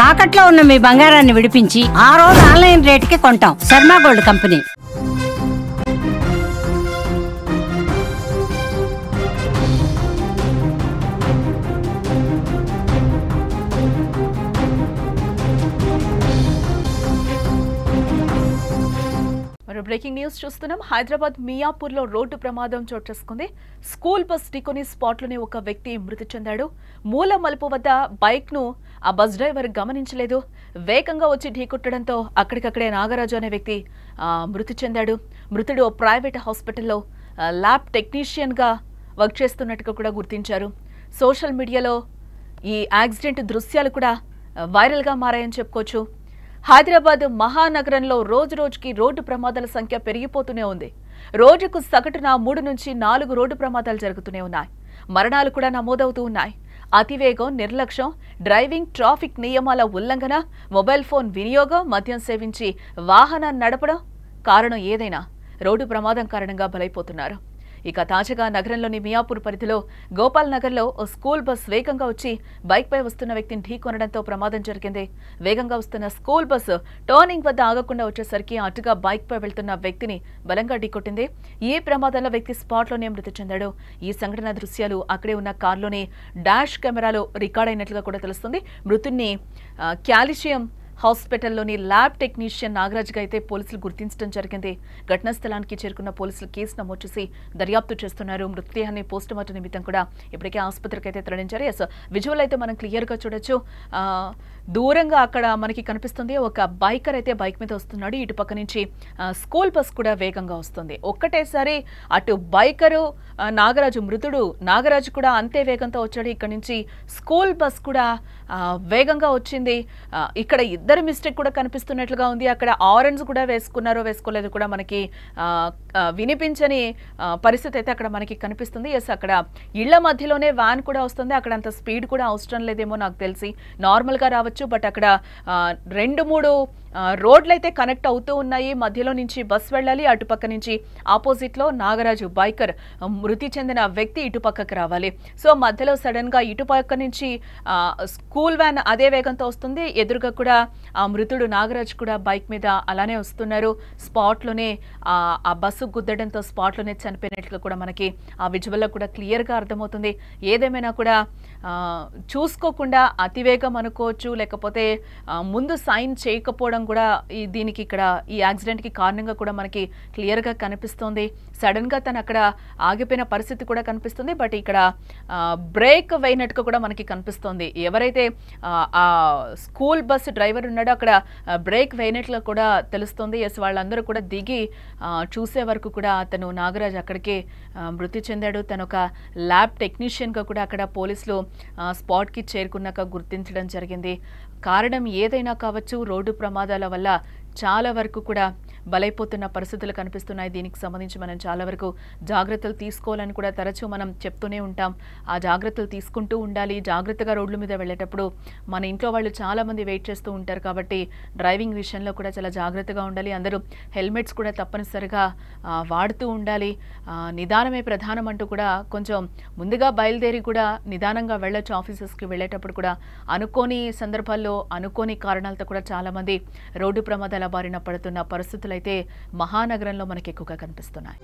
తాకట్లో ఉన్న మీ బంగారాన్ని విడిపించి ఆ రోజు ఆన్లైన్ రేటుకి కొంటాం. Sharma gold company. Breaking news చూస్తున్నాం. హైదరాబాద్ మియాపూర్లో రోడ్డు ప్రమాదం చోటు చేసుకుంది. స్కూల్ బస్ ఢీకొని స్పాట్లోనే ఒక వ్యక్తి మృతి చెందాడు. మూల మలుపు వద్ద బైక్ ను ఆ బస్ డ్రైవర్ గమనించలేదు. వేగంగా వచ్చి ఢీకొట్టడంతో అక్కడికక్కడే నాగరాజు అనే వ్యక్తి మృతి చెందాడు. మృతుడు ప్రైవేట్ హాస్పిటల్లో ల్యాబ్ టెక్నీషియన్ గా వర్క్ చేస్తున్నట్టుగా కూడా గుర్తించారు. సోషల్ మీడియాలో ఈ యాక్సిడెంట్ దృశ్యాలు కూడా వైరల్ గా మారాయని చెప్పుకోవచ్చు. హైదరాబాద్ మహానగరంలో రోజురోజుకి రోడ్డు ప్రమాదాల సంఖ్య పెరిగిపోతూనే ఉంది. రోజుకు సగటున 3 నుంచి 4 రోడ్డు ప్రమాదాలు జరుగుతూనే ఉన్నాయి. మరణాలు కూడా నమోదవుతూ ఉన్నాయి. అతివేగం, నిర్లక్ష్యం, డ్రైవింగ్, ట్రాఫిక్ నియమాల ఉల్లంఘన, మొబైల్ ఫోన్ వినియోగం, మద్యం సేవించి వాహనాన్ని నడపడం, కారణం ఏదైనా రోడ్డు ప్రమాదం కారణంగా బలైపోతున్నారు. ఇక తాజాగా నగరంలోని మియాపూర్ పరిధిలో గోపాల్ నగర్లో ఓ స్కూల్ బస్ వేగంగా వచ్చి బైక్ పై వస్తున్న వ్యక్తిని ఢీకొనడంతో ప్రమాదం జరిగింది. వేగంగా వస్తున్న స్కూల్ బస్సు టర్నింగ్ వద్ద ఆగకుండా వచ్చేసరికి అటుగా బైక్ పై వెళ్తున్న వ్యక్తిని బలంగా ఢీకొట్టింది. ఈ ప్రమాదంలో వ్యక్తి స్పాట్లోనే మృతి చెందాడు. ఈ సంఘటన దృశ్యాలు అక్కడే ఉన్న కారులోని డాష్ కెమెరాలో రికార్డ్ అయినట్లుగా కూడా తెలుస్తుంది. మృతుడిని క్యాల్షియం హాస్పిటల్లోని ల్యాబ్ టెక్నీషియన్ నాగరాజ్గా అయితే పోలీసులు గుర్తించడం జరిగింది. ఘటనా స్థలానికి చేరుకున్న పోలీసులు కేసు నమోదు చేసి దర్యాప్తు చేస్తున్నారు. మృతదేహాన్ని పోస్టుమార్టం నిమిత్తం కూడా ఇప్పటికే ఆసుపత్రికి అయితే తరలించారు. విజువల్ అయితే మనం క్లియర్గా చూడొచ్చు. దూరంగా అక్కడ మనకి కనిపిస్తుంది ఒక బైకర్ అయితే బైక్ మీద వస్తున్నాడు. ఇటు పక్క నుంచి స్కూల్ బస్ కూడా వేగంగా వస్తుంది. ఒక్కటేసారి అటు బైకరు నాగరాజు మృతుడు నాగరాజు కూడా అంతే వేగంతో వచ్చాడు. ఇక్కడ నుంచి స్కూల్ బస్ కూడా వేగంగా వచ్చింది. ఇక్కడ ఇద్దరు మిస్టేక్ కూడా కనిపిస్తున్నట్లుగా ఉంది. అక్కడ ఆరెంజ్ కూడా వేసుకున్నారో వేసుకోలేదు కూడా మనకి వినిపించని పరిస్థితి అయితే అక్కడ మనకి కనిపిస్తుంది. ఎస్, అక్కడ ఇళ్ల మధ్యలోనే వ్యాన్ కూడా వస్తుంది. అక్కడ అంత స్పీడ్ కూడా అవసరం లేదేమో నాకు తెలిసి, నార్మల్గా రావచ్చు. బట్ అక్కడ 2-3 రోడ్లు అయితే కనెక్ట్ అవుతూ ఉన్నాయి. మధ్యలో నుంచి బస్ వెళ్ళాలి. అటుపక్క నుంచి ఆపోజిట్లో నాగరాజు బైకర్ మృతి చెందిన వ్యక్తి ఇటుపక్కకు రావాలి. సో మధ్యలో సడన్ గా ఇటుపక్క నుంచి స్కూల్ వ్యాన్ అదే వేగంతో వస్తుంది. ఎదురుగా కూడా ఆ మృతుడు నాగరాజు కూడా బైక్ మీద అలానే వస్తున్నారు. స్పాట్లోనే ఆ బస్సు గుద్దడంతో స్పాట్లోనే చనిపోయినట్లుగా కూడా మనకి ఆ విజువల్లో కూడా క్లియర్గా అర్థమవుతుంది. ఏదేమైనా కూడా చూసుకోకుండా అతివేగం అనుకోవచ్చు, లేకపోతే ముందు సైన్ చేయకపోవడం కూడా దీనికి ఇక్కడ ఈ యాక్సిడెంట్కి కారణంగా కూడా మనకి క్లియర్గా కనిపిస్తుంది. సడన్గా తను అక్కడ ఆగిపోయిన పరిస్థితి కూడా కనిపిస్తుంది. బట్ ఇక్కడ బ్రేక్ వేయనట్టుగా కూడా మనకి కనిపిస్తుంది. ఎవరైతే ఆ స్కూల్ బస్ డ్రైవర్ ఉన్నాడో అక్కడ బ్రేక్ వేయనట్లుగా కూడా తెలుస్తుంది. ఎస్, వాళ్ళందరూ కూడా దిగి చూసే వరకు కూడా అతను నాగరాజ్ అక్కడికే మృతి చెందాడు. తను ఒక ల్యాబ్ టెక్నీషియన్గా కూడా అక్కడ పోలీసులు స్పాట్కి చేరుకున్నాక గుర్తించడం జరిగింది. కారణం ఏదైనా కావచ్చు, రోడ్డు ప్రమాదాల వల్ల చాలా వరకు కూడా బలైపోతున్న పరిస్థితులు కనిపిస్తున్నాయి. దీనికి సంబంధించి మనం చాలా వరకు జాగ్రత్తలు తీసుకోవాలని కూడా తరచూ మనం చెప్తూనే ఉంటాం. ఆ జాగ్రత్తలు తీసుకుంటూ ఉండాలి. జాగ్రత్తగా రోడ్ల మీద వెళ్ళేటప్పుడు మన ఇంట్లో వాళ్ళు చాలామంది వెయిట్ చేస్తూ ఉంటారు కాబట్టి డ్రైవింగ్ విషయంలో కూడా చాలా జాగ్రత్తగా ఉండాలి. అందరూ హెల్మెట్స్ కూడా తప్పనిసరిగా వాడుతూ ఉండాలి. నిదానమే ప్రధానం అంటూ కూడా కొంచెం ముందుగా బయలుదేరి కూడా నిదానంగా వెళ్ళొచ్చు. ఆఫీసెస్కి వెళ్ళేటప్పుడు కూడా అనుకోని సందర్భాల్లో అనుకోని కారణాలతో కూడా చాలామంది రోడ్డు ప్రమాదాల బారిన పడుతున్న పరిస్థితులు అయితే మహానగరంలో మనకి ఎక్కువగా కనిపిస్తున్నాయి.